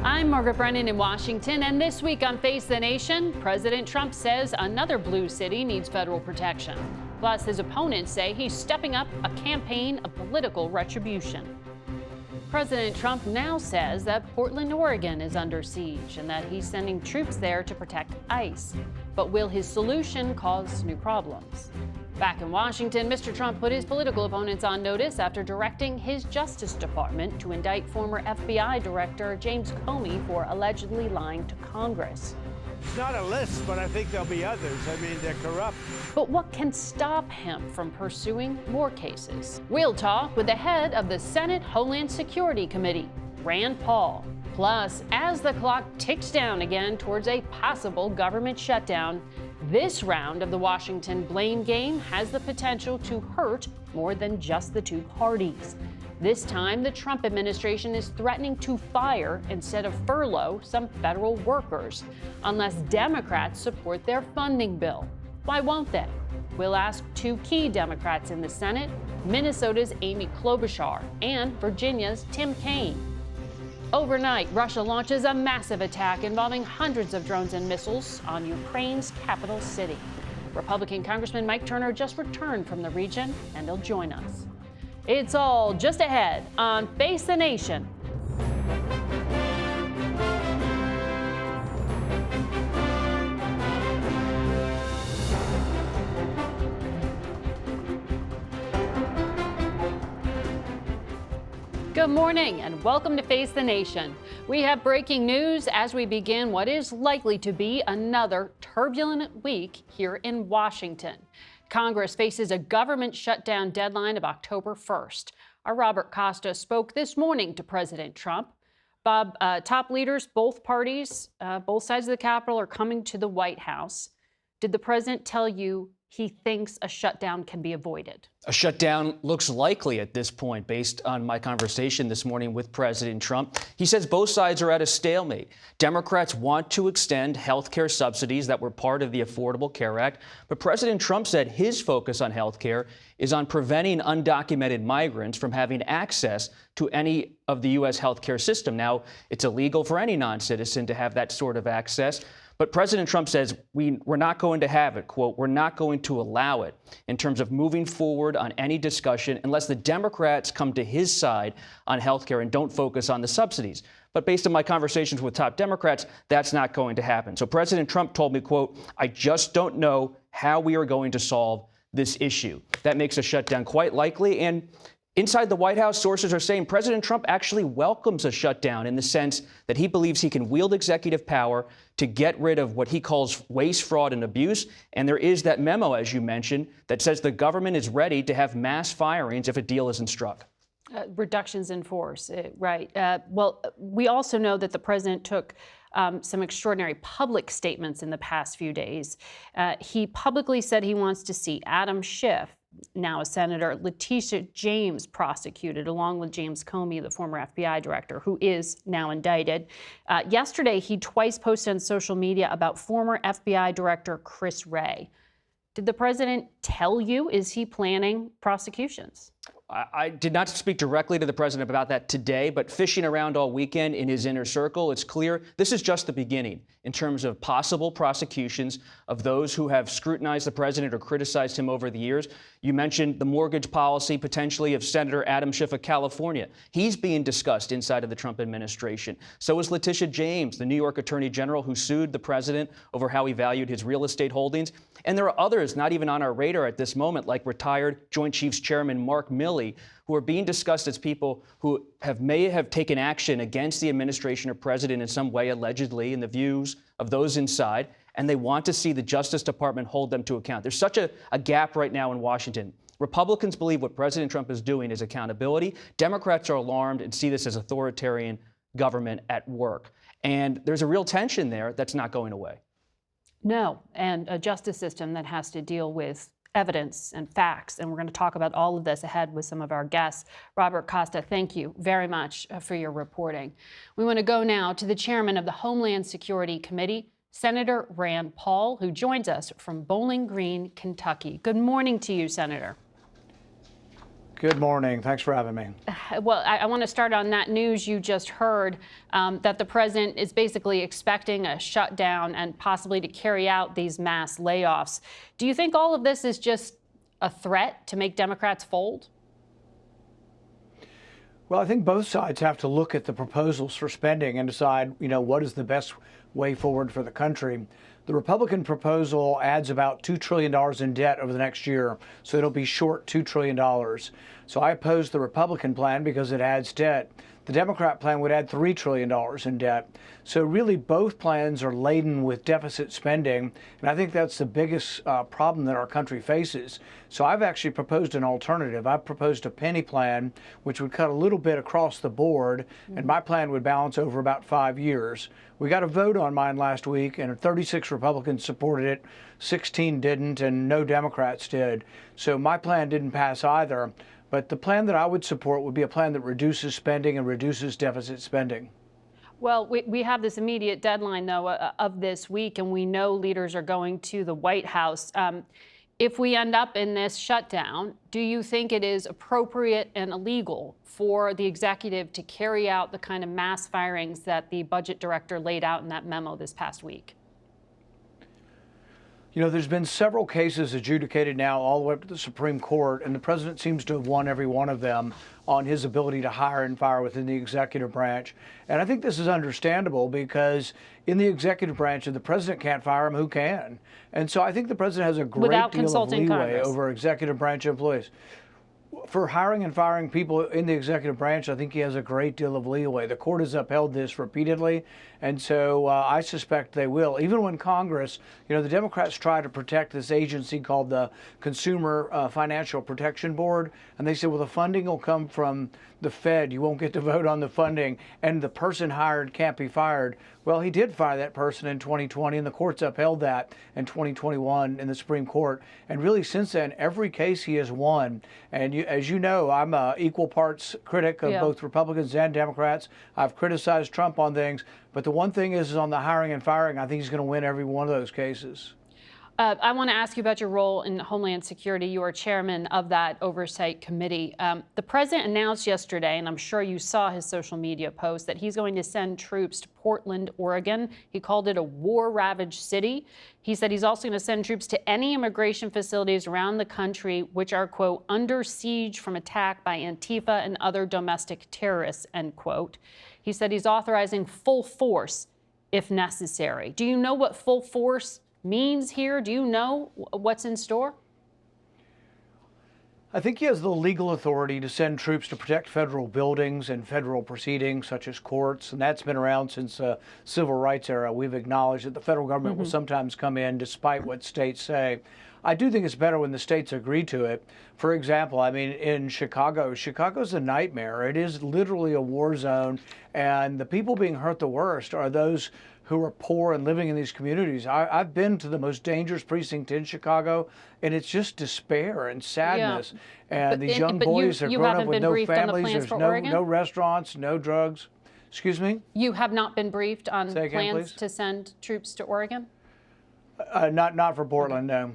I'm Margaret Brennan in Washington, and this week on Face the Nation, President Trump says another blue city needs federal protection. Plus, his opponents say he's stepping up a campaign of political retribution. President Trump now says that Portland, Oregon is under siege and that he's sending troops there to protect ICE. But will his solution cause new problems? Back in Washington, Mr. Trump put his political opponents on notice after directing his Justice Department to indict former FBI Director James Comey for allegedly lying to Congress. It's not a list, but I think there'll be others. I mean, they're corrupt. But what can stop him from pursuing more cases? We'll talk with the head of the Senate Homeland Security Committee, Rand Paul. Plus, as the clock ticks down again towards a possible government shutdown, this round of the Washington blame game has the potential to hurt more than just the two parties. This time, the Trump administration is threatening to fire instead of furlough some federal workers, unless Democrats support their funding bill. Why won't they? We'll ask two key Democrats in the Senate, Minnesota's Amy Klobuchar and Virginia's Tim Kaine. Overnight, Russia launches a massive attack involving hundreds of drones and missiles on Ukraine's capital city. Republican Congressman Mike Turner just returned from the region, and he'll join us. It's all just ahead on Face the Nation. Good morning and welcome to Face the Nation. We have breaking news as we begin what is likely to be another turbulent week here in Washington. Congress faces a government shutdown deadline of October 1st. Our Robert Costa spoke this morning to President Trump. Bob, top leaders, both parties, both sides of the Capitol are coming to the White House. Did the president tell you he thinks a shutdown can be avoided? A shutdown looks likely at this point, based on my conversation this morning with President Trump. He says both sides are at a stalemate. Democrats want to extend health care subsidies that were part of the Affordable Care Act, but President Trump said his focus on health care is on preventing undocumented migrants from having access to any of the U.S. health care system. Now, it's illegal for any non-citizen to have that sort of access. But President Trump says we're not going to have it, quote, we're not going to allow it in terms of moving forward on any discussion unless the Democrats come to his side on health care and don't focus on the subsidies. But based on my conversations with top Democrats, that's not going to happen. So President Trump told me, quote, I just don't know how we are going to solve this issue. That makes a shutdown quite likely. And inside the White House, sources are saying President Trump actually welcomes a shutdown in the sense that he believes he can wield executive power to get rid of what he calls waste, fraud, and abuse. And there is that memo, as you mentioned, that says the government is ready to have mass firings if a deal isn't struck. Reductions in force, right. Well, we also know that the president took some extraordinary public statements in the past few days. He publicly said he wants to see Adam Schiff, now a senator, Letitia James prosecuted, along with James Comey, the former FBI director, who is now indicted. Yesterday, he twice posted on social media about former FBI director Chris Wray. Did the president tell you, is he planning prosecutions? I did not speak directly to the president about that today, but fishing around all weekend in his inner circle, it's clear this is just the beginning in terms of possible prosecutions of those who have scrutinized the president or criticized him over the years. You mentioned the mortgage policy potentially of Senator Adam Schiff of California. He's being discussed inside of the Trump administration. So is Letitia James, the New York Attorney General who sued the president over how he valued his real estate holdings. And there are others not even on our radar at this moment, like retired Joint Chiefs Chairman Mark Milley, who are being discussed as people who may have taken action against the administration or president in some way, allegedly, in the views of those inside, and they want to see the Justice Department hold them to account. There's such a gap right now in Washington. Republicans believe what President Trump is doing is accountability. Democrats are alarmed and see this as authoritarian government at work. And there's a real tension there that's not going away. No, and a justice system that has to deal with evidence and facts. And we're going to talk about all of this ahead with some of our guests. Robert Costa, thank you very much for your reporting. We want to go now to the chairman of the Homeland Security Committee, Senator Rand Paul, who joins us from Bowling Green, Kentucky. Good morning to you, Senator. Good morning. Thanks for having me. Well, I want to start on that news you just heard, that the president is basically expecting a shutdown and possibly to carry out these mass layoffs. Do you think all of this is just a threat to make Democrats fold? Well, I think both sides have to look at the proposals for spending and decide, what is the best way forward for the country. The Republican proposal adds about $2 trillion in debt over the next year, so it'll be short $2 trillion. So I oppose the Republican plan because it adds debt. The Democrat plan would add $3 trillion in debt. So really both plans are laden with deficit spending, and I think that's the biggest problem that our country faces. So I've actually proposed an alternative. I've proposed a penny plan, which would cut a little bit across the board, and my plan would balance over about 5 years. We got a vote on mine last week, and 36 Republicans supported it, 16 didn't, and no Democrats did. So my plan didn't pass either. But the plan that I would support would be a plan that reduces spending and reduces deficit spending. Well, we have this immediate deadline, though, of this week, and we know leaders are going to the White House. If we end up in this shutdown, do you think it is appropriate and illegal for the executive to carry out the kind of mass firings that the budget director laid out in that memo this past week? There's been several cases adjudicated now all the way up to the Supreme Court, and the president seems to have won every one of them on his ability to hire and fire within the executive branch. And I think this is understandable because in the executive branch, if the president can't fire him, who can? And so I think the president has a great deal of leeway Congress over executive branch employees. For hiring and firing people in the executive branch, I think he has a great deal of leeway. The court has upheld this repeatedly, and so I suspect they will. Even when Congress, the Democrats try to protect this agency called the Consumer Financial Protection Board, and they said, well, the funding will come from the Fed. You won't get to vote on the funding, and the person hired can't be fired. Well, he did fire that person in 2020, and the courts upheld that in 2021 in the Supreme Court. And really, since then, every case he has won. And as you know, I'm an equal parts critic of both Republicans and Democrats. I've criticized Trump on things. But the one thing is on the hiring and firing, I think he's going to win every one of those cases. I want to ask you about your role in Homeland Security. You are chairman of that oversight committee. The president announced yesterday, and I'm sure you saw his social media post, that he's going to send troops to Portland, Oregon. He called it a war-ravaged city. He said he's also going to send troops to any immigration facilities around the country which are, quote, under siege from attack by Antifa and other domestic terrorists, end quote. He said he's authorizing full force if necessary. Do you know what full force means here? Do you know what's in store? I think he has the legal authority to send troops to protect federal buildings and federal proceedings, such as courts, and that's been around since the civil rights era. We've acknowledged that the federal government will sometimes come in despite what states say. I do think it's better when the states agree to it. For example, in Chicago's a nightmare. It is literally a war zone, and the people being hurt the worst are those who are poor and living in these communities. I've been to the most dangerous precinct in Chicago, and it's just despair and sadness. Yeah. And these young boys are grown up with no families. There's no restaurants, no drugs. Excuse me? You have not been briefed on Say again, plans please? To send troops to Oregon? Not for Portland, no.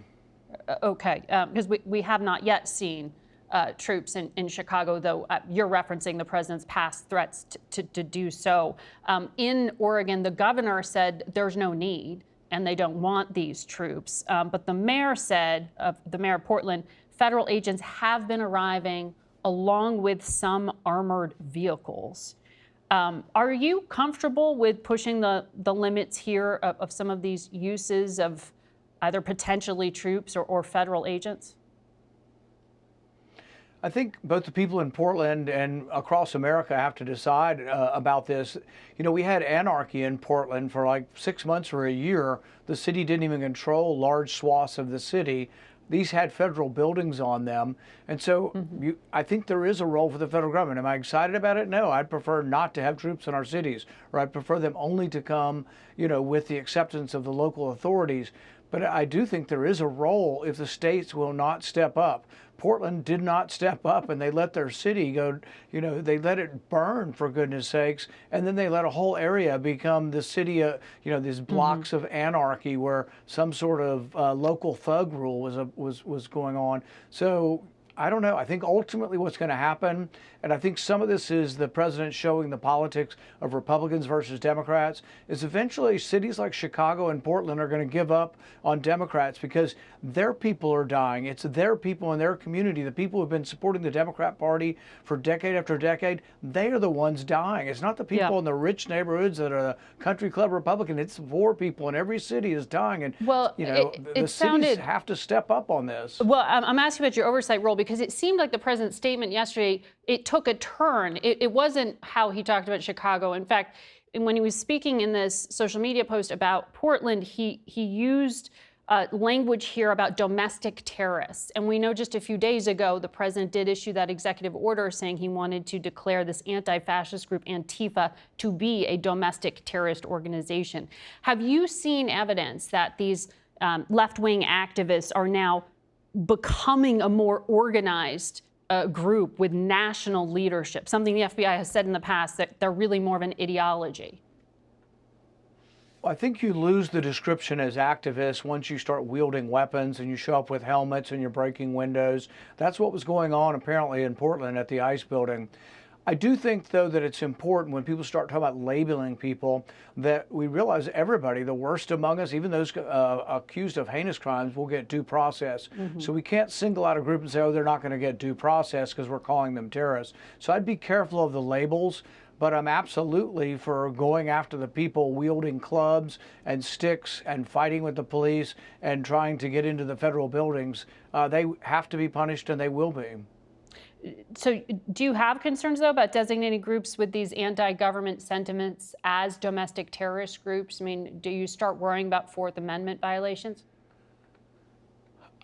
Okay, because we have not yet seen troops in Chicago, though you're referencing the president's past threats to do so. In Oregon, the governor said there's no need and they don't want these troops. But the mayor said, the mayor of Portland, federal agents have been arriving along with some armored vehicles. Are you comfortable with pushing the limits here of some of these uses of either potentially troops or federal agents? I think both the people in Portland and across America have to decide about this. We had anarchy in Portland for like 6 months or a year. The city didn't even control large swaths of the city. These had federal buildings on them. And so I think there is a role for the federal government. Am I excited about it? No, I'd prefer not to have troops in our cities, or I'd prefer them only to come, with the acceptance of the local authorities. But I do think there is a role if the states will not step up. Portland did not step up, and they let their city go, they let it burn, for goodness sakes, and then they let a whole area become the city, these blocks of anarchy where some sort of local thug rule was going on. So I don't know. I think ultimately what's going to happen, and I think some of this is the president showing the politics of Republicans versus Democrats, is eventually cities like Chicago and Portland are going to give up on Democrats because their people are dying. It's their people in their community, the people who have been supporting the Democrat Party for decade after decade. They are the ones dying. It's not the people in the rich neighborhoods that are the country club Republican. It's poor people in every city is dying. And, the cities have to step up on this. Well, I'm asking about your oversight role because it seemed like the president's statement yesterday, it took a turn. It wasn't how he talked about Chicago. In fact, when he was speaking in this social media post about Portland, he used language here about domestic terrorists. And we know just a few days ago, the president did issue that executive order saying he wanted to declare this anti-fascist group Antifa to be a domestic terrorist organization. Have you seen evidence that these left-wing activists are now becoming a more organized group with national leadership, something the FBI has said in the past that they're really more of an ideology? I think you lose the description as activists once you start wielding weapons and you show up with helmets and you're breaking windows. That's what was going on apparently in Portland at the ICE building. I do think, though, that it's important when people start talking about labeling people that we realize everybody, the worst among us, even those accused of heinous crimes, will get due process. So we can't single out a group and say, oh, they're not going to get due process because we're calling them terrorists. So I'd be careful of the labels. But I'm absolutely for going after the people wielding clubs and sticks and fighting with the police and trying to get into the federal buildings. They have to be punished, and they will be. So do you have concerns, though, about designating groups with these anti-government sentiments as domestic terrorist groups? I mean, do you start worrying about Fourth Amendment violations?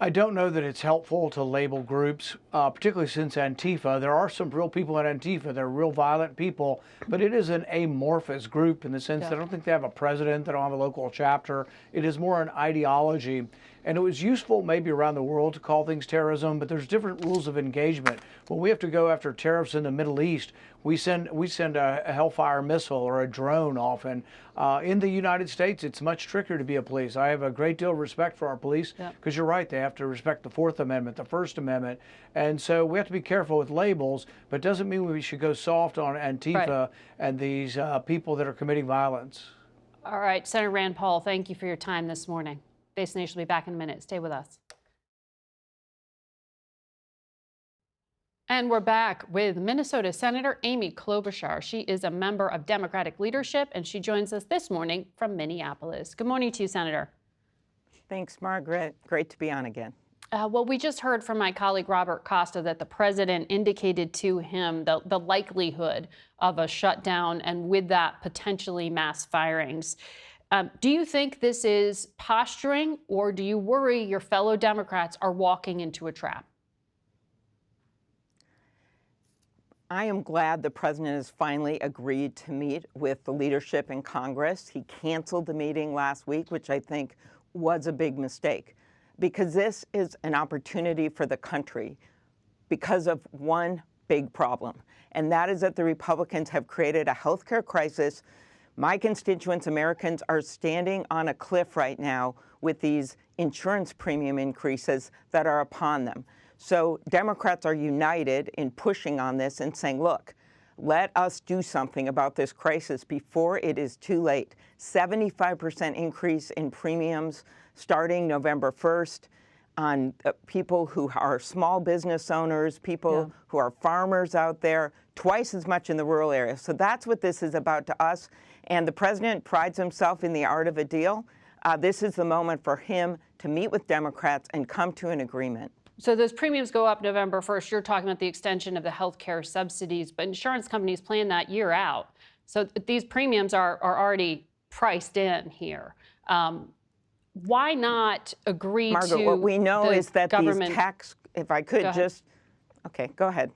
I don't know that it's helpful to label groups, particularly since Antifa. There are some real people in Antifa. They're real violent people, but it is an amorphous group in the sense that I don't think they have a president. They don't have a local chapter. It is more an ideology. And it was useful maybe around the world to call things terrorism, but there's different rules of engagement. When we have to go after terrorists in the Middle East, we send a Hellfire missile or a drone often. In the United States, it's much trickier to be a police. I have a great deal of respect for our police because you're right, they have to respect the Fourth Amendment, the First Amendment. And so we have to be careful with labels, but it doesn't mean we should go soft on Antifa and these people that are committing violence. All right, Senator Rand Paul, thank you for your time this morning. Face the Nation will be back in a minute. Stay with us. And we're back with Minnesota Senator Amy Klobuchar. She is a member of Democratic leadership, and she joins us this morning from Minneapolis. Good morning to you, Senator. Thanks, Margaret. Great to be on again. Well, we just heard from my colleague Robert Costa that the president indicated to him the likelihood of a shutdown and with that potentially mass firings. Do you think this is posturing, or do you worry your fellow Democrats are walking into a trap? I am glad the president has finally agreed to meet with the leadership in Congress. He canceled the meeting last week, which I think was a big mistake, because this is an opportunity for the country because of one big problem, and that is that the Republicans have created a healthcare crisis. My constituents, Americans, are standing on a cliff right now with these insurance premium increases that are upon them. So Democrats are united in pushing on this and saying, look, let us do something about this crisis before it is too late. 75% increase in premiums starting November 1st on people who are small business owners, people who are farmers out there, twice as much in the rural areas. So that's what this is about to us. And the president prides himself in the art of a deal. This is the moment for him to meet with Democrats and come to an agreement. So those premiums go up November 1st. You're talking about the extension of the health care subsidies, but insurance companies plan that year out. So these premiums are already priced in here. Why not agree Margaret, to what we know is that government... these tax, if I could just, okay, go ahead.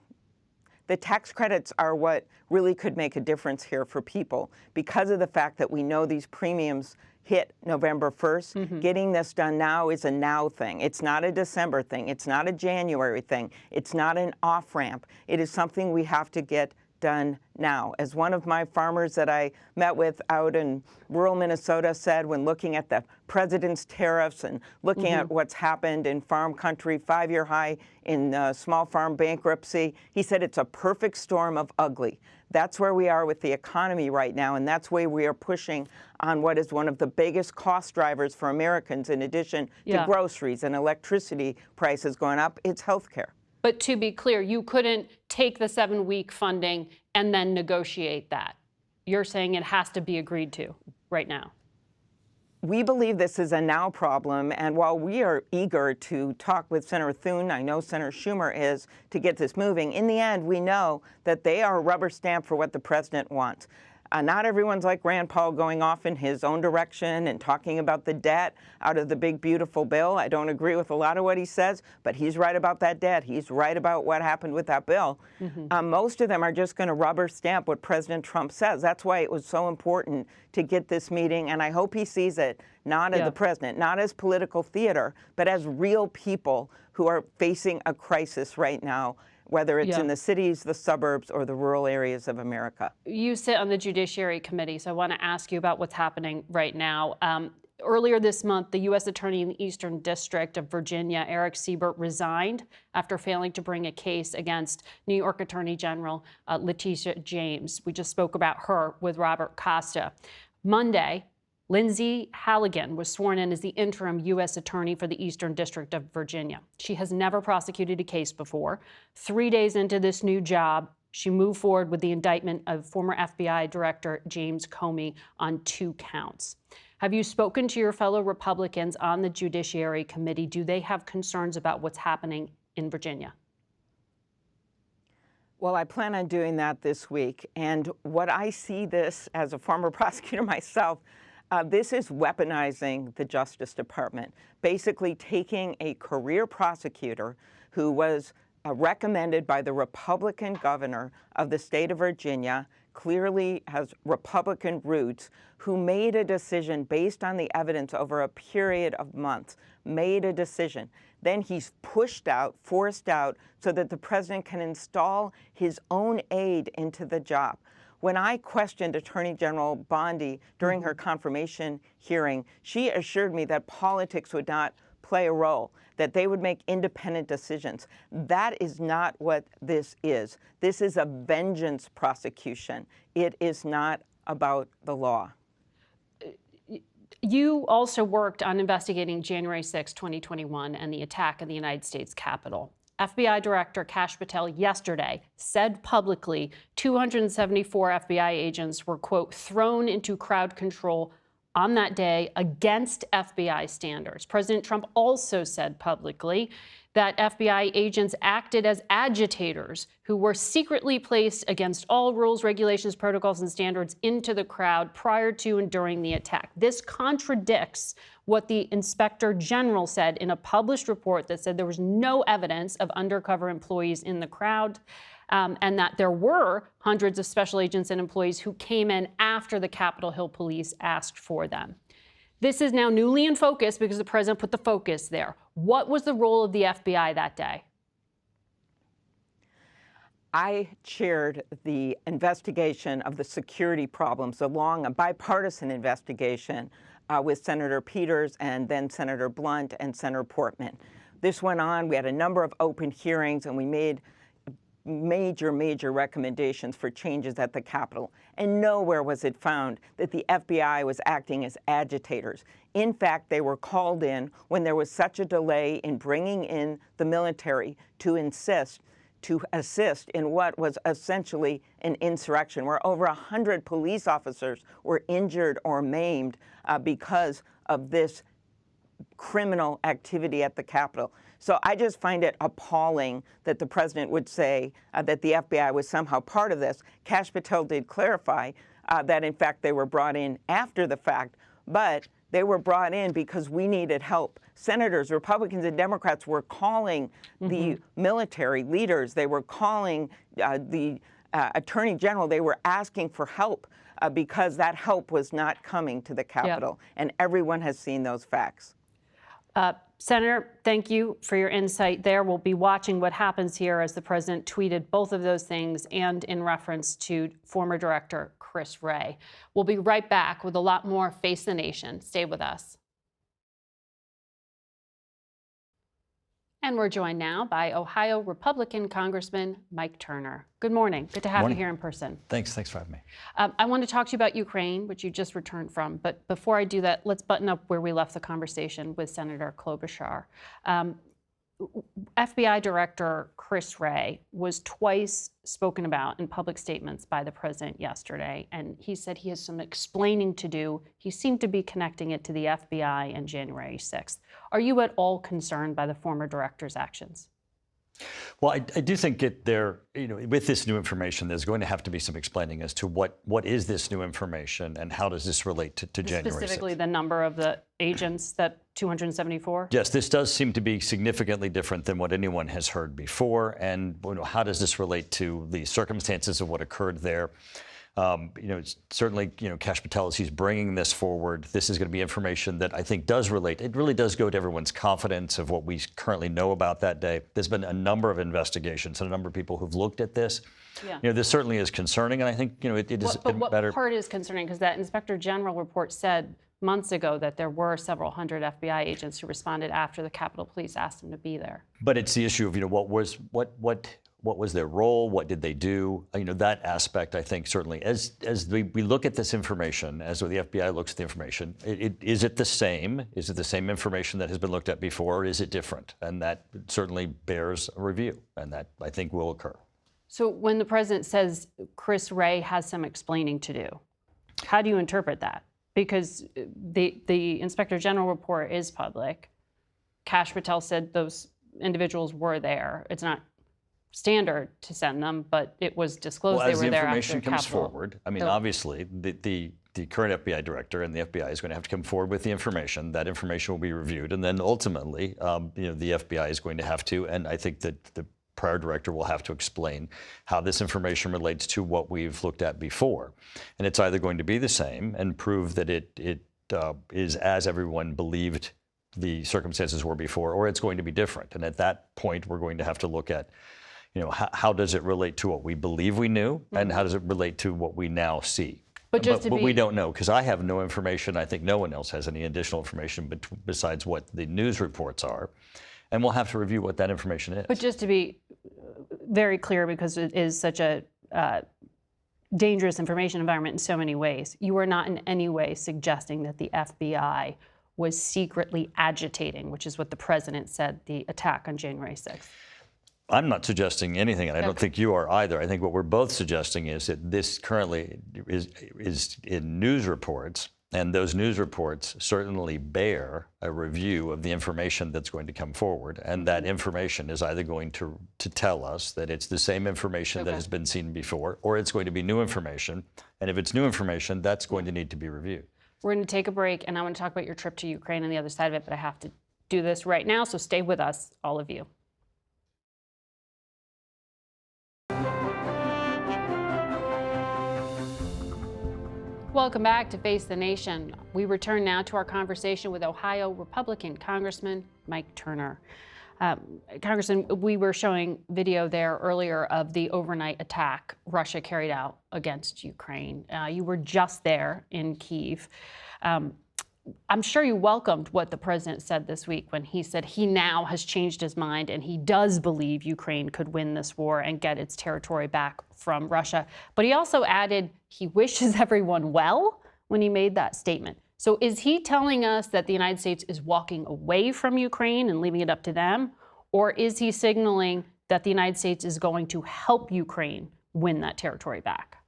The tax credits are what really could make a difference here for people because of the fact that we know these premiums hit November 1st. Getting this done now is a now thing. It's not a December thing. It's not a January thing. It's not an off-ramp. It is something we have to get done now. As one of my farmers that I met with out in rural Minnesota said when looking at the president's tariffs and looking at what's happened in farm country, 5-year high in small farm bankruptcy, he said it's a perfect storm of ugly. That's where we are with the economy right now, and that's where we are pushing on what is one of the biggest cost drivers for Americans, in addition to groceries and electricity prices going up. It's healthcare. But to be clear, you couldn't take the 7-week funding and then negotiate that. You're saying it has to be agreed to right now. We believe this is a now problem, and while we are eager to talk with Senator Thune, I know Senator Schumer is, to get this moving, in the end, we know that they are a rubber stamp for what the president wants. Not everyone's like Rand Paul going off in his own direction and talking about the debt out of the big, beautiful bill. I don't agree with a lot of what he says, but he's right about that debt. He's right about what happened with that bill. Most of them are just going to rubber stamp what President Trump says. That's why it was so important to get this meeting, and I hope he sees it not as the president, not as political theater, but as real people who are facing a crisis right now, whether it's in the cities, the suburbs, or the rural areas of America. You sit on the Judiciary Committee, so I want to ask you about what's happening right now. Earlier this month, the U.S. Attorney in the Eastern District of Virginia, Eric Siebert, resigned after failing to bring a case against New York Attorney General Letitia James. We just spoke about her with Robert Costa. Monday, Lindsay Halligan was sworn in as the interim U.S. Attorney for the Eastern District of Virginia. She has never prosecuted a case before. 3 days into this new job, she moved forward with the indictment of former FBI Director James Comey on 2 counts. Have you spoken to your fellow Republicans on the Judiciary Committee? Do they have concerns about what's happening in Virginia? Well, I plan on doing that this week. And what I see this as a former prosecutor myself, this is weaponizing the Justice Department, basically taking a career prosecutor who was recommended by the Republican governor of the state of Virginia, clearly has Republican roots, who made a decision based on the evidence over a period of months, made a decision. Then he's pushed out, forced out, so that the president can install his own aide into the job. When I questioned Attorney General Bondi during her confirmation hearing, she assured me that politics would not play a role, that they would make independent decisions. That is not what this is. This is a vengeance prosecution. It is not about the law. You also worked on investigating January 6, 2021 and the attack in the United States Capitol. FBI Director Kash Patel yesterday said publicly 274 FBI agents were, quote, thrown into crowd control on that day against FBI standards. President Trump also said publicly that FBI agents acted as agitators who were secretly placed against all rules, regulations, protocols, and standards into the crowd prior to and during the attack. This contradicts what the Inspector General said in a published report that said there was no evidence of undercover employees in the crowd, and that there were hundreds of special agents and employees who came in after the Capitol Hill police asked for them. This is now newly in focus because the president put the focus there. What was the role of the FBI that day? I chaired the investigation of the security problems, along a bipartisan investigation with Senator Peters and then Senator Blunt and Senator Portman. This went on. We had a number of open hearings, and we made major recommendations for changes at the Capitol. And nowhere was it found that the FBI was acting as agitators. In fact, they were called in when there was such a delay in bringing in the military to assist in what was essentially an insurrection, where over 100 police officers were injured or maimed because of this criminal activity at the Capitol. So I just find it appalling that the president would say that the FBI was somehow part of this. Kash Patel did clarify that, in fact, they were brought in after the fact, but they were brought in because we needed help. Senators, Republicans and Democrats were calling the military leaders. They were calling the Attorney General. They were asking for help because that help was not coming to the Capitol. And everyone has seen those facts. Senator, thank you for your insight there. We'll be watching what happens here as the president tweeted both of those things and in reference to former director Chris Wray. We'll be right back with a lot more Face the Nation. Stay with us. And we're joined now by Ohio Republican Congressman Mike Turner. Good morning. Good to have you here in person. Thanks for having me. I want to talk to you about Ukraine, which you just returned from. But before I do that, let's button up where we left the conversation with Senator Klobuchar. FBI Director Chris Wray was twice spoken about in public statements by the president yesterday, and he said he has some explaining to do. He seemed to be connecting it to the FBI and January 6th. Are you at all concerned by the former director's actions? Well, I do think with this new information, there's going to have to be some explaining as to what is this new information and how does this relate to January 6th? Specifically the number of the agents, that 274? Yes, this does seem to be significantly different than what anyone has heard before. And how does this relate to the circumstances of what occurred there? Certainly, Kash Patel, as he's bringing this forward, this is going to be information that I think does relate. It really does go to everyone's confidence of what we currently know about that day. There's been a number of investigations and a number of people who've looked at this. Yeah. This certainly is concerning, and I think, it is but what better. Part is concerning? Because that Inspector General report said months ago that there were several hundred FBI agents who responded after the Capitol Police asked them to be there. But it's the issue of, what was their role? What did they do? That aspect, I think, certainly, as we look at this information, as the FBI looks at the information, is it the same? Is it the same information that has been looked at before, or is it different? And that certainly bears a review, and that, I think, will occur. So when the president says Chris Wray has some explaining to do, how do you interpret that? Because the Inspector General report is public. Kash Patel said those individuals were there. It's not standard to send them, but it was disclosed they were there after as the information comes Capitol. forward, obviously, the current FBI director and the FBI is going to have to come forward with the information. That information will be reviewed, and then ultimately, the FBI is going to have to, and I think that the prior director will have to explain how this information relates to what we've looked at before. And it's either going to be the same and prove that it is as everyone believed the circumstances were before, or it's going to be different. And at that point, we're going to have to look at how does it relate to what we believe we knew, and how does it relate to what we now see? But we don't know, because I have no information. I think no one else has any additional information besides what the news reports are. And we'll have to review what that information is. But just to be very clear, because it is such a dangerous information environment in so many ways, you are not in any way suggesting that the FBI was secretly agitating, which is what the president said, the attack on January 6th. I'm not suggesting anything, and I don't think you are either. I think what we're both suggesting is that this currently is in news reports, and those news reports certainly bear a review of the information that's going to come forward, and that information is either going to tell us that it's the same information that has been seen before, or it's going to be new information, and if it's new information, that's going to need to be reviewed. We're going to take a break, and I want to talk about your trip to Ukraine and the other side of it, but I have to do this right now, so stay with us, all of you. Welcome back to Face the Nation. We return now to our conversation with Ohio Republican Congressman Mike Turner. Congressman, we were showing video there earlier of the overnight attack Russia carried out against Ukraine. You were just there in Kyiv. I'm sure you welcomed what the president said this week when he said he now has changed his mind and he does believe Ukraine could win this war and get its territory back from Russia. But he also added he wishes everyone well when he made that statement. So is he telling us that the United States is walking away from Ukraine and leaving it up to them? Or is he signaling that the United States is going to help Ukraine win that territory back?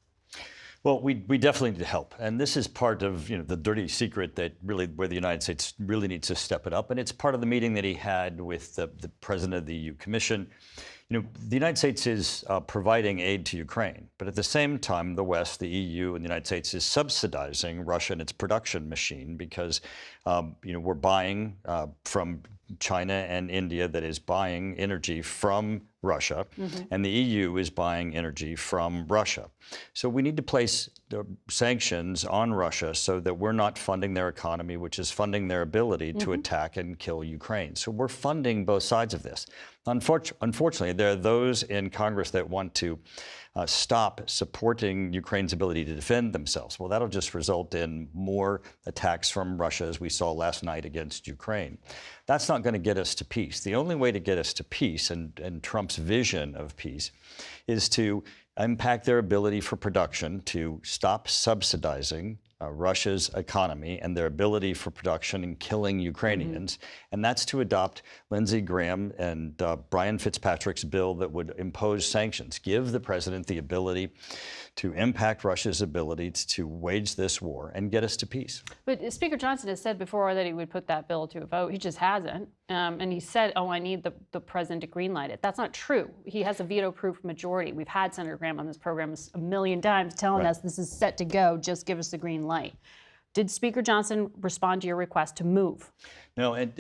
Well, we definitely need help, and this is part of the dirty secret that really where the United States really needs to step it up, and it's part of the meeting that he had with the president of the EU Commission. The United States is providing aid to Ukraine, but at the same time, the West, the EU, and the United States is subsidizing Russia and its production machine because we're buying from China and India that is buying energy from Russia, and the EU is buying energy from Russia. So we need to place sanctions on Russia so that we're not funding their economy, which is funding their ability to attack and kill Ukraine. So we're funding both sides of this. Unfortunately, there are those in Congress that want to stop supporting Ukraine's ability to defend themselves. Well, that'll just result in more attacks from Russia, as we saw last night against Ukraine. That's not going to get us to peace. The only way to get us to peace and Trump's vision of peace is to impact their ability for production, to stop subsidizing Russia's economy and their ability for production and killing Ukrainians. And that's to adopt Lindsey Graham and Brian Fitzpatrick's bill that would impose sanctions, give the president the ability to impact Russia's ability to wage this war and get us to peace. But Speaker Johnson has said before that he would put that bill to a vote. He just hasn't. And he said, oh, I need the president to greenlight it. That's not true. He has a veto-proof majority. We've had Senator Graham on this program a million times telling us this is set to go. Just give us the green light. Did Speaker Johnson respond to your request to move? No, and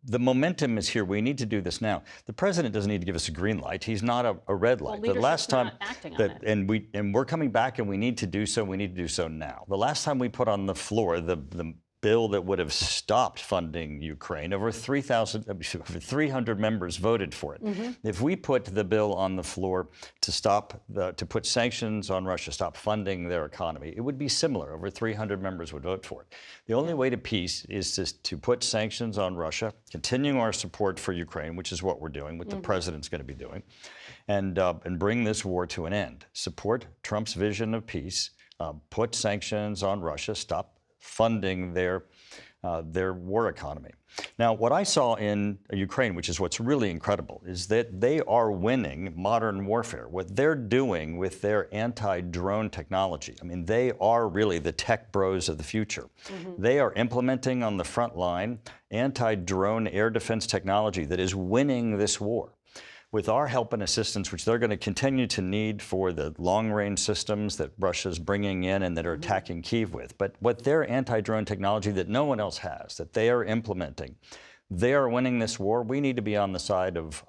the momentum is here. We need to do this now. The president doesn't need to give us a green light. He's not a red light. Well, the last time not acting on it. and we're coming back, and we need to do so. We need to do so now. The last time we put on the floor the bill that would have stopped funding Ukraine, over 300 members voted for it. If we put the bill on the floor to put sanctions on Russia, stop funding their economy, it would be similar. Over 300 members would vote for it. The only way to peace is to put sanctions on Russia, continue our support for Ukraine, which is what we're doing, what the president's going to be doing, and bring this war to an end. Support Trump's vision of peace, put sanctions on Russia, stop funding their war economy. Now, what I saw in Ukraine, which is what's really incredible, is that they are winning modern warfare. What they're doing with their anti-drone technology, I mean, they are really the tech bros of the future. They are implementing on the front line anti-drone air defense technology that is winning this war. With our help and assistance, which they're going to continue to need for the long-range systems that Russia's bringing in and that are attacking Kyiv with. But what their anti-drone technology that no one else has, that they are implementing, they are winning this war. We need to be on the side of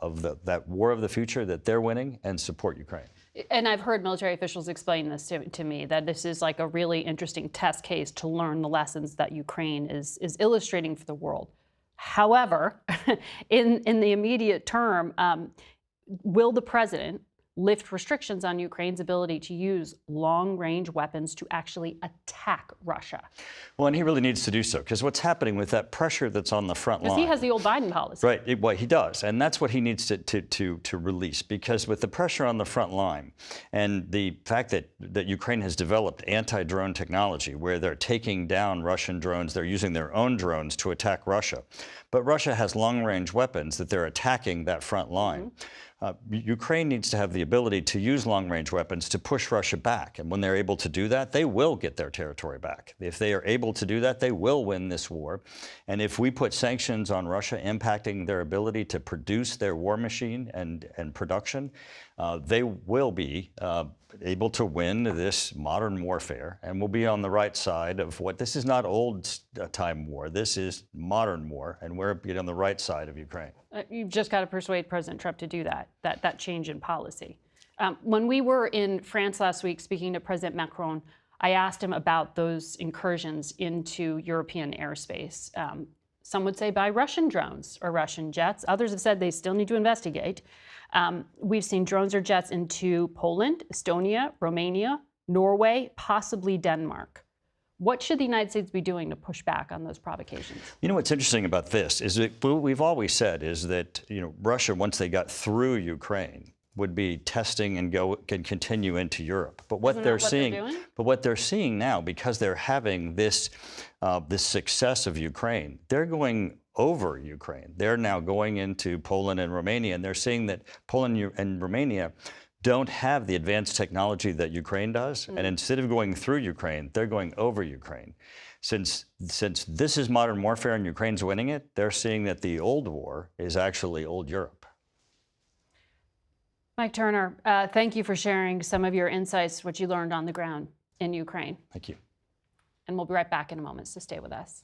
that war of the future that they're winning and support Ukraine. And I've heard military officials explain this to me, that this is like a really interesting test case to learn the lessons that Ukraine is illustrating for the world. However, in the immediate term, will the president lift restrictions on Ukraine's ability to use long-range weapons to actually attack Russia? Well, and he really needs to do so, because what's happening with that pressure that's on the front line. Because he has the old Biden policy. Right, well, he does, and that's what he needs to release, because with the pressure on the front line and the fact that Ukraine has developed anti-drone technology where they're taking down Russian drones, they're using their own drones to attack Russia, but Russia has long-range weapons that they're attacking that front line. Ukraine needs to have the ability to use long-range weapons to push Russia back. And when they're able to do that, they will get their territory back. If they are able to do that, they will win this war. And if we put sanctions on Russia impacting their ability to produce their war machine and production, they will be able to win this modern warfare, and we'll be on the right side of what this is not old-time war. This is modern war, and we're on the right side of Ukraine. You've just got to persuade President Trump to do that change in policy. When we were in France last week speaking to President Macron, I asked him about those incursions into European airspace. Some would say by Russian drones or Russian jets. Others have said they still need to investigate. We've seen drones or jets into Poland, Estonia, Romania, Norway, possibly Denmark. What should the United States be doing to push back on those provocations? You know, what's interesting about this is that what we've always said is that, Russia, once they got through Ukraine, would be testing and can continue into Europe. But what they're seeing now, because they're having this success of Ukraine, they're going over Ukraine. They're now going into Poland and Romania, and they're seeing that Poland and Romania don't have the advanced technology that Ukraine does. And instead of going through Ukraine, they're going over Ukraine. Since this is modern warfare and Ukraine's winning it, they're seeing that the old war is actually old Europe. Mike Turner, thank you for sharing some of your insights, what you learned on the ground in Ukraine. Thank you. And we'll be right back in a moment, so stay with us.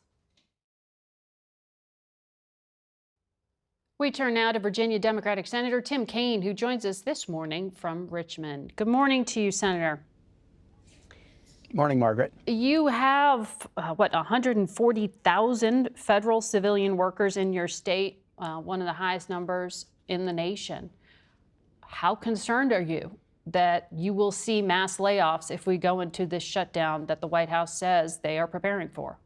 We turn now to Virginia Democratic Senator Tim Kaine, who joins us this morning from Richmond. Good morning to you, Senator. Morning, Margaret. You have, 140,000 federal civilian workers in your state, one of the highest numbers in the nation. How concerned are you that you will see mass layoffs if we go into this shutdown that the White House says they are preparing for?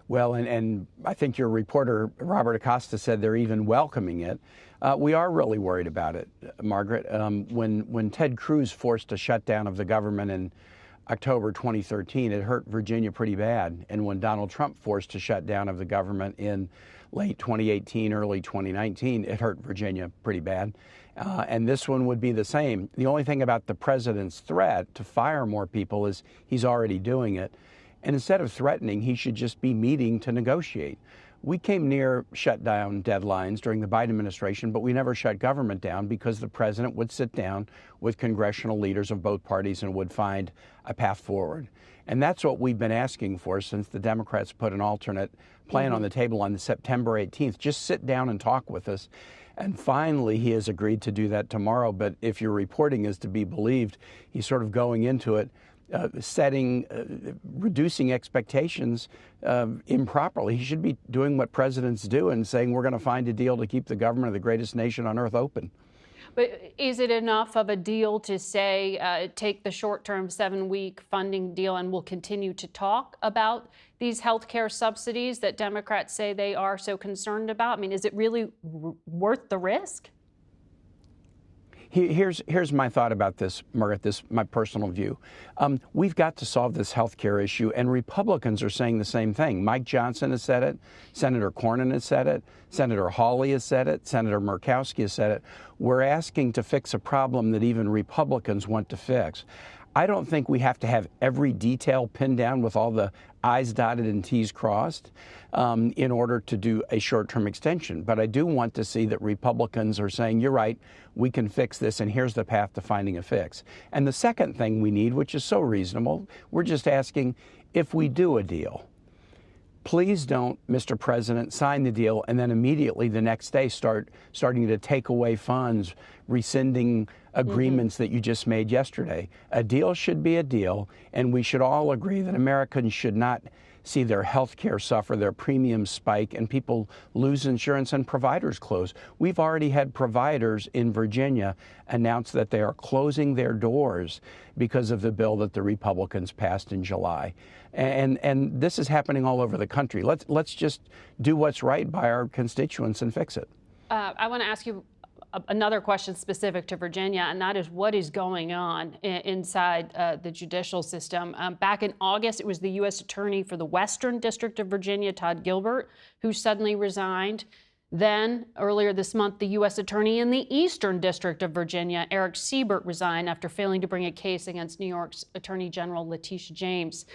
Well, and I think your reporter, Robert Acosta, said they're even welcoming it. We are really worried about it, Margaret. When Ted Cruz forced a shutdown of the government in October 2013, it hurt Virginia pretty bad. And when Donald Trump forced a shutdown of the government in late 2018, early 2019, it hurt Virginia pretty bad. And this one would be the same. The only thing about the president's threat to fire more people is he's already doing it. And instead of threatening, he should just be meeting to negotiate. We came near shutdown deadlines during the Biden administration, but we never shut government down because the president would sit down with congressional leaders of both parties and would find a path forward. And that's what we've been asking for since the Democrats put an alternate plan on the table on September 18th. Just sit down and talk with us. And finally, he has agreed to do that tomorrow. But if your reporting is to be believed, he's sort of going into it reducing expectations improperly. He should be doing what presidents do and saying we're going to find a deal to keep the government of the greatest nation on earth open. But is it enough of a deal to say take the short-term 7-week funding deal and we'll continue to talk about these health care subsidies that Democrats say they are so concerned about? I mean, is it really worth the risk? Here's my thought about this, Margaret, this my personal view. We've got to solve this health care issue, and Republicans are saying the same thing. Mike Johnson has said it. Senator Cornyn has said it. Senator Hawley has said it. Senator Murkowski has said it. We're asking to fix a problem that even Republicans want to fix. I don't think we have to have every detail pinned down with all the I's dotted and T's crossed in order to do a short-term extension. But I do want to see that Republicans are saying, you're right, we can fix this, and here's the path to finding a fix. And the second thing we need, which is so reasonable, we're just asking, if we do a deal, please don't, Mr. President, sign the deal and then immediately the next day starting to take away funds, rescinding agreements that you just made yesterday. A deal should be a deal, and we should all agree that Americans should not see their health care suffer, their premiums spike, and people lose insurance and providers close. We've already had providers in Virginia announce that they are closing their doors because of the bill that the Republicans passed in July. And this is happening all over the country. Let's just do what's right by our constituents and fix it. I want to ask you another question specific to Virginia, and that is what is going on inside the judicial system. Back in August, it was the U.S. Attorney for the Western District of Virginia, Todd Gilbert, who suddenly resigned. Then, earlier this month, the U.S. Attorney in the Eastern District of Virginia, Eric Siebert, resigned after failing to bring a case against New York's Attorney General Letitia James.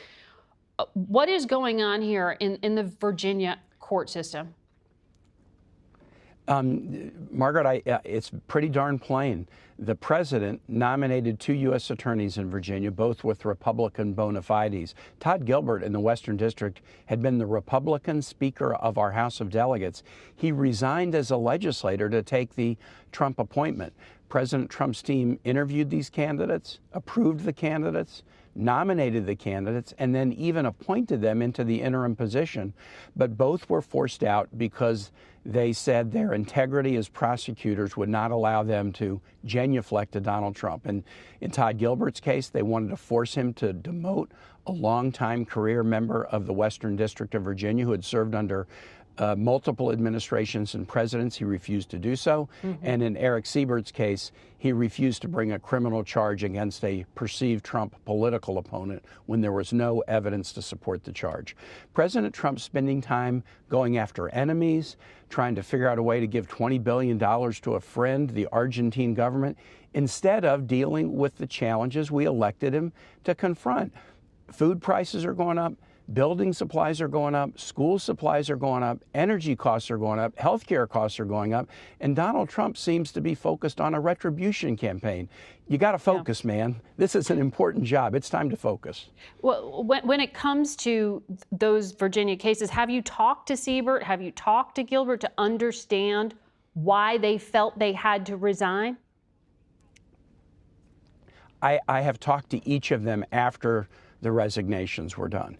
What is going on here in the Virginia court system? Margaret, it's pretty darn plain. The president nominated 2 U.S. attorneys in Virginia, both with Republican bona fides. Todd Gilbert in the Western District had been the Republican Speaker of our House of Delegates. He resigned as a legislator to take the Trump appointment. President Trump's team interviewed these candidates, approved the candidates, nominated the candidates, and then even appointed them into the interim position. But both were forced out because they said their integrity as prosecutors would not allow them to genuflect to Donald Trump. And in Todd Gilbert's case, they wanted to force him to demote a longtime career member of the Western District of Virginia who had served under multiple administrations and presidents. He refused to do so. And in Eric Siebert's case, he refused to bring a criminal charge against a perceived Trump political opponent when there was no evidence to support the charge. President Trump spending time going after enemies, trying to figure out a way to give $20 billion to a friend, the Argentine government, instead of dealing with the challenges we elected him to confront. Food prices are going up. Building supplies are going up, school supplies are going up, energy costs are going up, healthcare costs are going up, and Donald Trump seems to be focused on a retribution campaign. You got to focus, man. This is an important job. It's time to focus. Well, when it comes to those Virginia cases, have you talked to Siebert? Have you talked to Gilbert to understand why they felt they had to resign? I have talked to each of them after the resignations were done.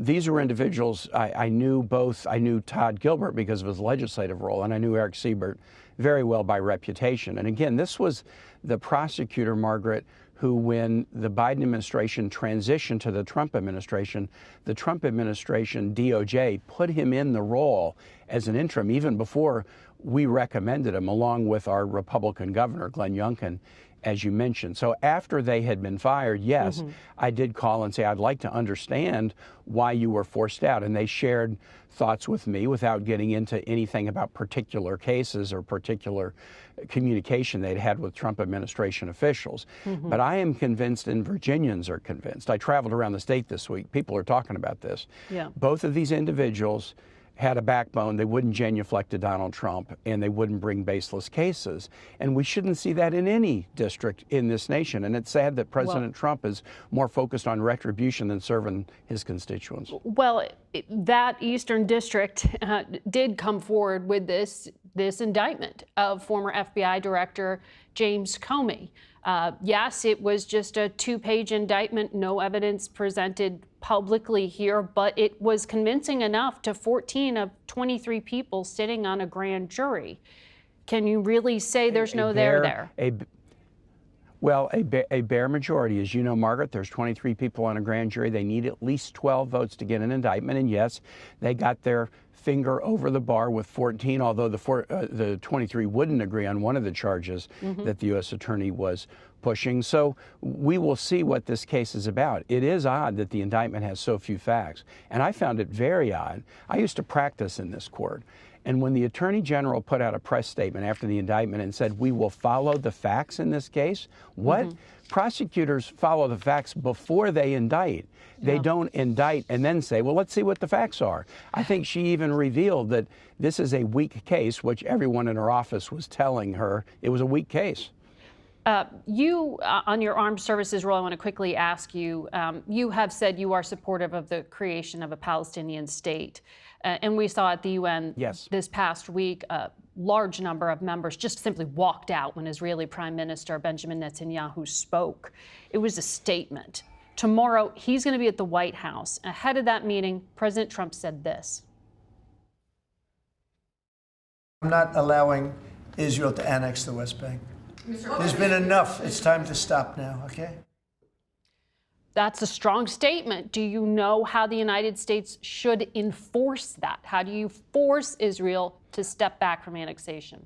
These were individuals I knew both. I knew Todd Gilbert because of his legislative role, and I knew Eric Siebert very well by reputation. And again, this was the prosecutor, Margaret, who, when the Biden administration transitioned to the Trump administration DOJ put him in the role as an interim even before we recommended him, along with our Republican governor, Glenn Youngkin, as you mentioned. So after they had been fired, yes, I did call and say, I'd like to understand why you were forced out. And they shared thoughts with me without getting into anything about particular cases or particular communication they'd had with Trump administration officials. But I am convinced, and Virginians are convinced. I traveled around the state this week. People are talking about this. Yeah. Both of these individuals had a backbone. They wouldn't genuflect to Donald Trump, and they wouldn't bring baseless cases. And we shouldn't see that in any district in this nation. And it's sad that President Trump is more focused on retribution than serving his constituents. Well, that Eastern District did come forward with this indictment of former FBI Director James Comey. Yes, it was just a 2-page indictment, no evidence presented publicly here, but it was convincing enough to 14 of 23 people sitting on a grand jury. Can you really say there's no there there? Well, a bare majority. As you know, Margaret, there's 23 people on a grand jury. They need at least 12 votes to get an indictment. And yes, they got their finger over the bar with 14, although the 23 wouldn't agree on one of the charges that the U.S. attorney was pushing. So we will see what this case is about. It is odd that the indictment has so few facts. And I found it very odd. I used to practice in this court. And when the Attorney General put out a press statement after the indictment and said, we will follow the facts in this case, what? Prosecutors follow the facts before they indict. They don't indict and then say, well, let's see what the facts are. I think she even revealed that this is a weak case, which everyone in her office was telling her it was a weak case. You, on your armed services role, I want to quickly ask you, you have said you are supportive of the creation of a Palestinian state. And we saw at the UN this past week, a large number of members just simply walked out when Israeli Prime Minister Benjamin Netanyahu spoke. It was a statement. Tomorrow, he's going to be at the White House. Ahead of that meeting, President Trump said this. I'm not allowing Israel to annex the West Bank. There's been enough. It's time to stop now, okay? That's a strong statement. Do you know how the United States should enforce that? How do you force Israel to step back from annexation?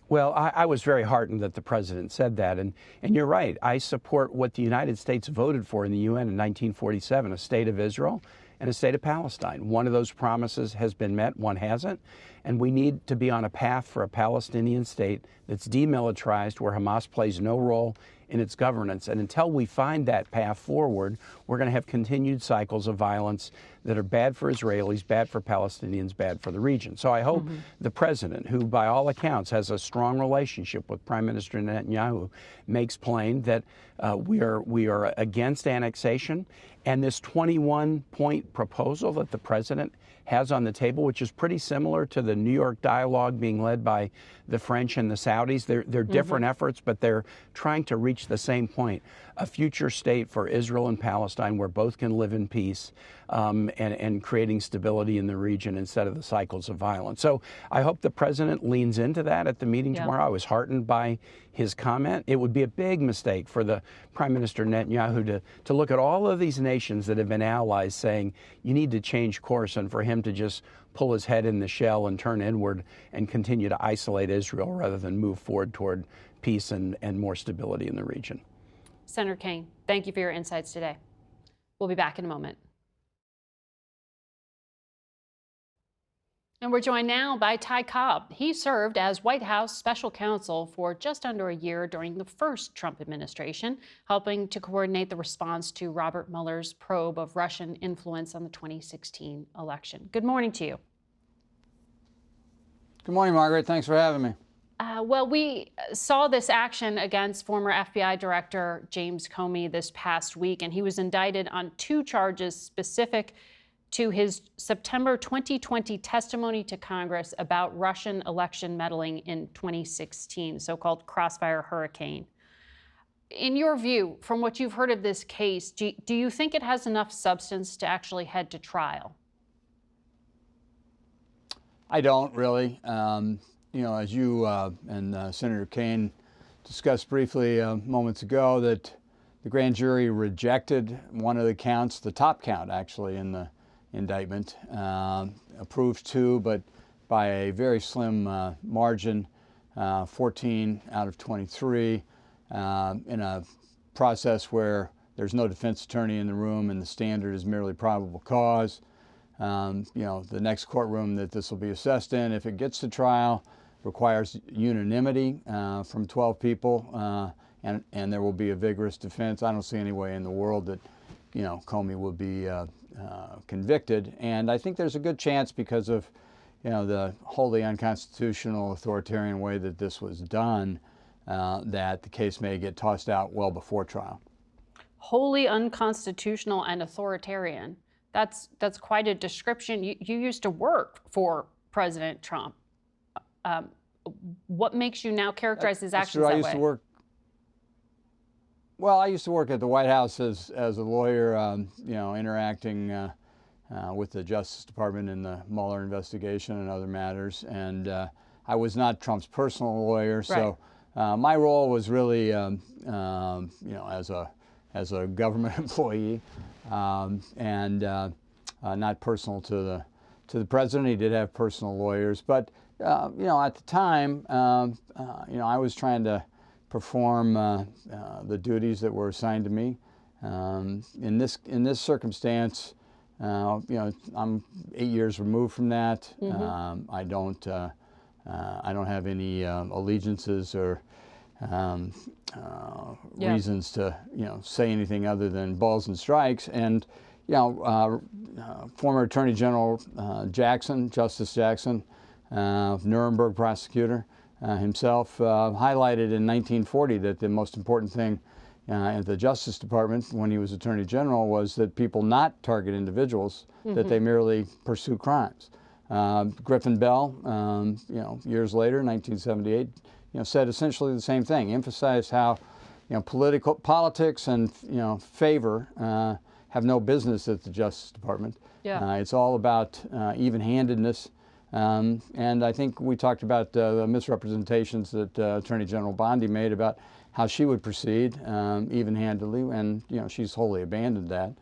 Well, I was very heartened that the president said that. And you're right. I support what the United States voted for in the UN in 1947, a state of Israel and a state of Palestine. One of those promises has been met, one hasn't. And we need to be on a path for a Palestinian state that's demilitarized, where Hamas plays no role in its governance. And until we find that path forward, we're going to have continued cycles of violence that are bad for Israelis, bad for Palestinians, bad for the region. So I hope the president, who by all accounts has a strong relationship with Prime Minister Netanyahu, makes plain that we are against annexation. And this 21-point proposal that the president has on the table, which is pretty similar to the New York dialogue being led by the French and the Saudis. They're different efforts, but they're trying to reach the same point: a future state for Israel and Palestine where both can live in peace, and creating stability in the region instead of the cycles of violence. So I hope the president leans into that at the meeting tomorrow. I was heartened by his comment. It would be a big mistake for the Prime Minister Netanyahu to look at all of these nations that have been allies saying, you need to change course, and for him to just pull his head in the shell and turn inward and continue to isolate Israel rather than move forward toward peace and more stability in the region. Senator Kaine, thank you for your insights today. We'll be back in a moment. And we're joined now by Ty Cobb. He served as White House special counsel for just under a year during the first Trump administration, helping to coordinate the response to Robert Mueller's probe of Russian influence on the 2016 election. Good morning to you. Good morning, Margaret. Thanks for having me. Well, we saw this action against former FBI Director James Comey this past week, and he was indicted on 2 charges specific to his September 2020 testimony to Congress about Russian election meddling in 2016, so-called Crossfire Hurricane. in your view, from what you've heard of this case, do you think it has enough substance to actually head to trial? I don't really. As you and Senator Kaine discussed briefly moments ago, that the grand jury rejected one of the counts, the top count actually in the indictment, approved two, but by a very slim margin, 14 out of 23, in a process where there's no defense attorney in the room and the standard is merely probable cause. The next courtroom that this will be assessed in, if it gets to trial, requires unanimity from 12 people, and there will be a vigorous defense. I don't see any way in the world that, Comey will be convicted, and I think there's a good chance because of, the wholly unconstitutional, authoritarian way that this was done, that the case may get tossed out well before trial. Wholly unconstitutional and authoritarian. That's quite a description. You used to work for President Trump. What makes you now characterize his actions that way? I used to work at the White House as a lawyer, interacting with the Justice Department in the Mueller investigation and other matters. And I was not Trump's personal lawyer, so my role was really, as a government employee, and not personal to the president. He did have personal lawyers, but at the time, I was trying to perform the duties that were assigned to me. In this circumstance, I'm 8 years removed from that. Mm-hmm. I don't have any allegiances or reasons to say anything other than balls and strikes. And former Attorney General Jackson, Justice Jackson, Nuremberg prosecutor himself, highlighted in 1940 that the most important thing at the Justice Department when he was Attorney General was that people not target individuals, mm-hmm. that they merely pursue crimes. Griffin Bell, years later, 1978, said essentially the same thing, emphasized how politics and favor have no business at the Justice Department. Yeah. It's all about even-handedness. And I think we talked about the misrepresentations that Attorney General Bondi made about how she would proceed even-handedly, and she's wholly abandoned that,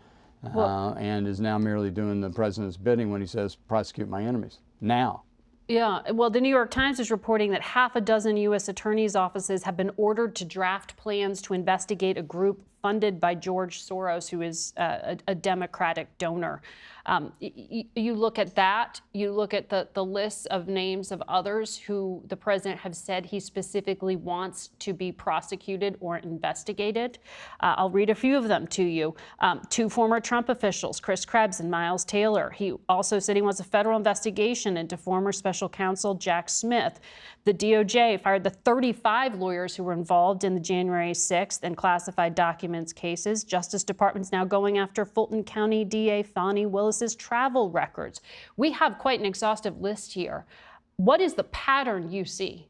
and is now merely doing the president's bidding when he says, prosecute my enemies, now. Yeah, well, the New York Times is reporting that half a dozen U.S. attorneys' offices have been ordered to draft plans to investigate a group funded by George Soros, who is a Democratic donor. You look at that, you look at the lists of names of others who the president has said he specifically wants to be prosecuted or investigated. I'll read a few of them to you. Two former Trump officials, Chris Krebs and Miles Taylor. He also said he wants a federal investigation into former special counsel Jack Smith. The DOJ fired the 35 lawyers who were involved in the January 6th and classified documents cases. Justice Department's now going after Fulton County DA Fani Willis's travel records. We have quite an exhaustive list here. What is the pattern you see?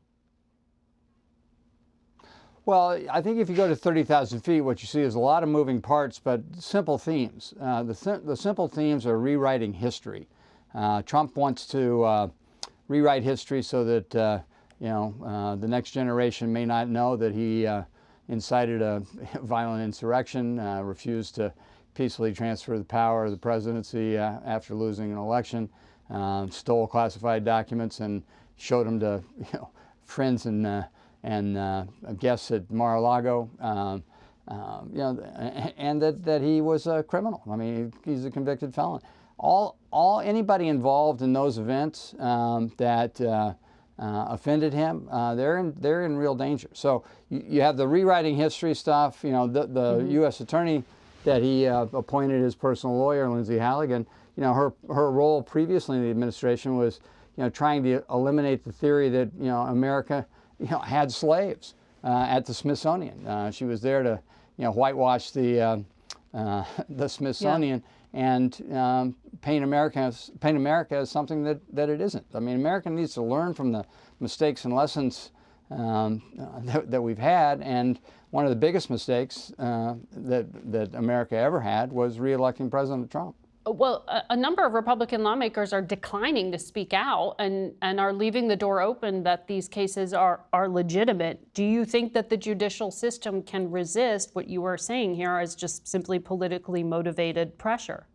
Well, I think if you go to 30,000 feet, what you see is a lot of moving parts, but simple themes. The simple themes are rewriting history. Trump wants to rewrite history so that the next generation may not know that he incited a violent insurrection, refused to peacefully transfer the power of the presidency after losing an election, stole classified documents and showed them to friends and guests at Mar-a-Lago, and that he was a criminal. I mean, he's a convicted felon. Anybody involved in those events that offended him, they're in real danger. So you have the rewriting history stuff. The mm-hmm. U.S. attorney that he appointed as personal lawyer, Lindsay Halligan. Her role previously in the administration was trying to eliminate the theory that America had slaves at the Smithsonian. She was there to whitewash the Smithsonian. Yeah. And paint America as something that it isn't. I mean, America needs to learn from the mistakes and lessons that we've had and one of the biggest mistakes that America ever had was reelecting President Trump. Well, a number of Republican lawmakers are declining to speak out and are leaving the door open that these cases are legitimate. Do you think that the judicial system can resist what you are saying here as just simply politically motivated pressure?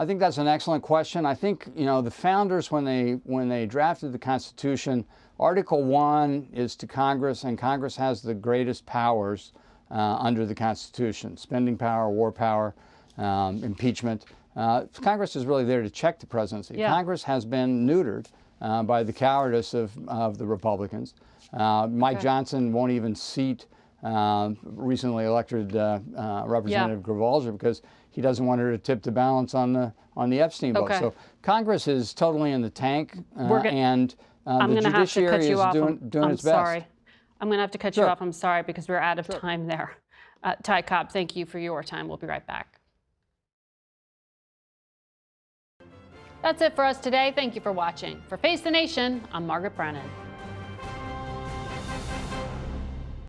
I think that's an excellent question. I think, you know, the founders, when they drafted the Constitution, Article 1 is to Congress, and Congress has the greatest powers under the Constitution: spending power, war power, impeachment. Congress is really there to check the presidency. Yeah. Congress has been neutered by the cowardice of the Republicans. Mike Johnson won't even seat recently elected Representative Gravolja because he doesn't want her to tip the balance on the Epstein book. So Congress is totally in the tank, and the judiciary is doing its best. Sorry. I'm going to have to cut you off. I'm sorry, because we're out of time there. Ty Cobb, thank you for your time. We'll be right back. That's it for us today. Thank you for watching. For Face the Nation, I'm Margaret Brennan.